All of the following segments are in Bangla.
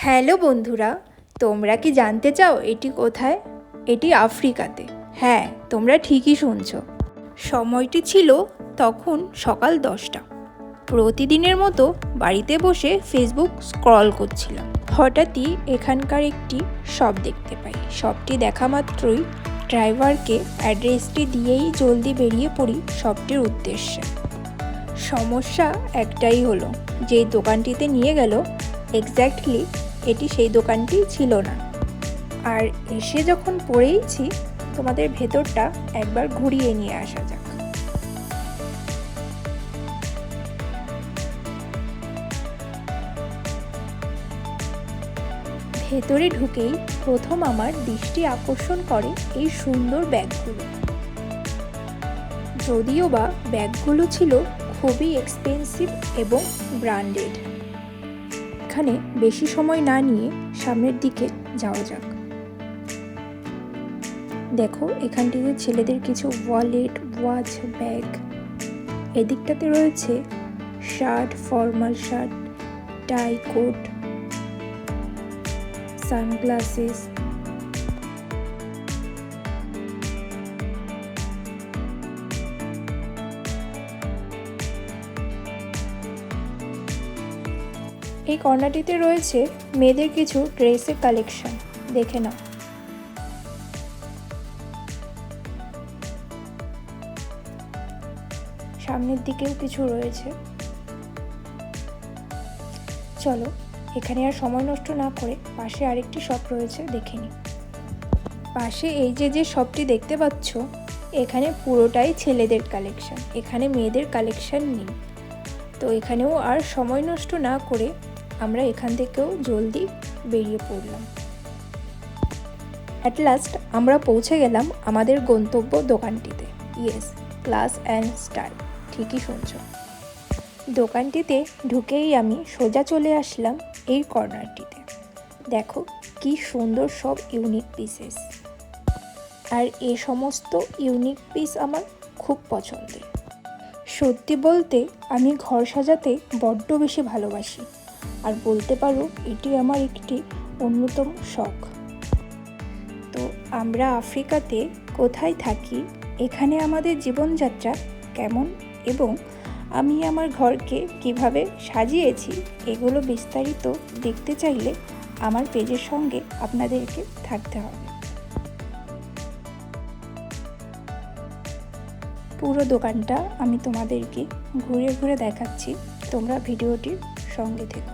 হ্যালো বন্ধুরা, তোমরা কি জানতে চাও এটি কোথায়? এটি আফ্রিকাতে। হ্যাঁ, তোমরা ঠিকই শুনছ। সময়টি ছিল তখন সকাল 10টা। প্রতিদিনের মতো বাড়িতে বসে ফেসবুক স্ক্রল করছিলাম। হঠাৎই এখানকার একটি শপ দেখতে পাই। শপটি দেখা মাত্রই ড্রাইভারকে অ্যাড্রেসটি দিয়েই জলদি বেরিয়ে পড়ি শপটির উদ্দেশ্যে। সমস্যা একটাই হলো, যে দোকানটিতে নিয়ে গেল এক্স্যাক্টলি এটি সেই দোকানটি ছিল না। আর এসে যখন পড়েইছি, তোমাদের ভেতরটা একবার ঘুরিয়ে নিয়ে আসা যাক। ভেতরে ঢুকেই প্রথম আমার দৃষ্টি আকর্ষণ করে এই সুন্দর ব্যাগগুলো। যদিও বা ব্যাগগুলো ছিল খুবই এক্সপেন্সিভ এবং ব্র্যান্ডেড। এখানে বেশি সময় না নিয়ে সামনের দিকে যাওয়া যাক। দেখো, এখানটিতে ছেলেদের কিছু ওয়ালেট, ওয়াচ, ব্যাগ। এদিকটাতে রয়েছে shirt, formal shirt, tie, coat, sunglasses. এই কর্নারটিতে রয়েছে মেয়েদের কিছু ড্রেসের কালেকশন, দেখে নাও। সামনের দিকেও কিছু রয়েছে। চলো, এখানে আর সময় নষ্ট না করে পাশে আরেকটি শপ রয়েছে, দেখে নিই। পাশে এই যে শপটি দেখতে পাচ্ছ, এখানে পুরোটাই ছেলেদের কালেকশন, এখানে মেয়েদের কালেকশন নেই। তো এখানেও আর সময় নষ্ট না করে আমরা এখান থেকেও জলদি বেরিয়ে পড়লাম। অ্যাট লাস্ট আমরা পৌঁছে গেলাম আমাদের গন্তব্য দোকানটিতে। ইয়েস, ক্লাস অ্যান্ড স্টাইল, ঠিকই শুনছ। দোকানটিতে ঢুকেই আমি সোজা চলে আসলাম এই কর্নারটিতে। দেখো কি সুন্দর সব ইউনিক পিসেস। আর এই সমস্ত ইউনিক পিস আমার খুব পছন্দের। সত্যি বলতে আমি ঘর সাজাতে বড্ড বেশি ভালোবাসি। আর বলতে পারো এটি আমার একটি অন্যতম শখ। তো আমরা আফ্রিকাতে কোথায় থাকি, এখানে আমাদের জীবনযাত্রা কেমন এবং আমি আমার ঘরকে কিভাবে সাজিয়েছি, এগুলো বিস্তারিত দেখতে চাইলে আমার পেজের সঙ্গে আপনাদেরকে থাকতে হবে। পুরো দোকানটা আমি তোমাদেরকে ঘুরে ঘুরে দেখাচ্ছি, তোমরা ভিডিওটির সঙ্গে থেকো।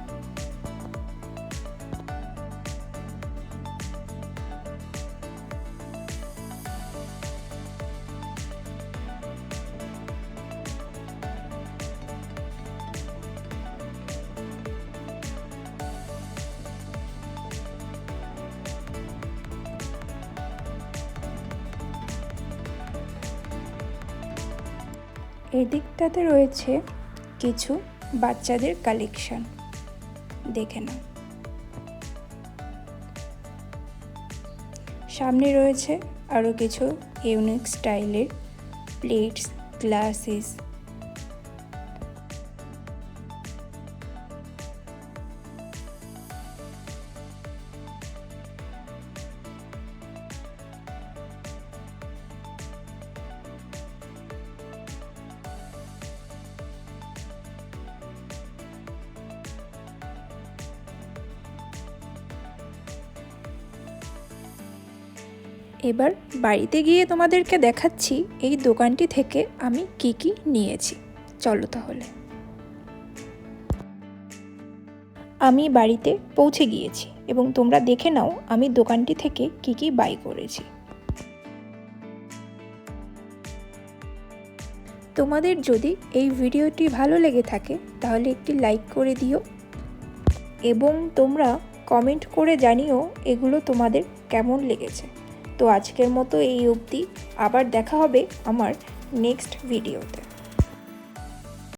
এদিকটাতে রয়েছে কিছু বাচ্চাদের কালেকশন, দেখে নাও। সামনে রয়েছে আরও কিছু ইউনিক স্টাইলের প্লেটস, গ্লাসেস। এবার বাড়িতে গিয়ে তোমাদেরকে দেখাচ্ছি এই দোকানটি থেকে আমি কি কি নিয়েছি। চলো তাহলে। আমি বাড়িতে পৌঁছে গিয়েছি এবং তোমরা দেখে নাও আমি দোকানটি থেকে কি কি বাই করেছি। তোমাদের যদি এই ভিডিওটি ভালো লেগে থাকে তাহলে একটি লাইক করে দিও এবং তোমরা কমেন্ট করে জানিও এগুলো তোমাদের কেমন লেগেছে। তো আজকের মতো এই অবধি, আবার দেখা হবে আমার নেক্সট ভিডিওতে।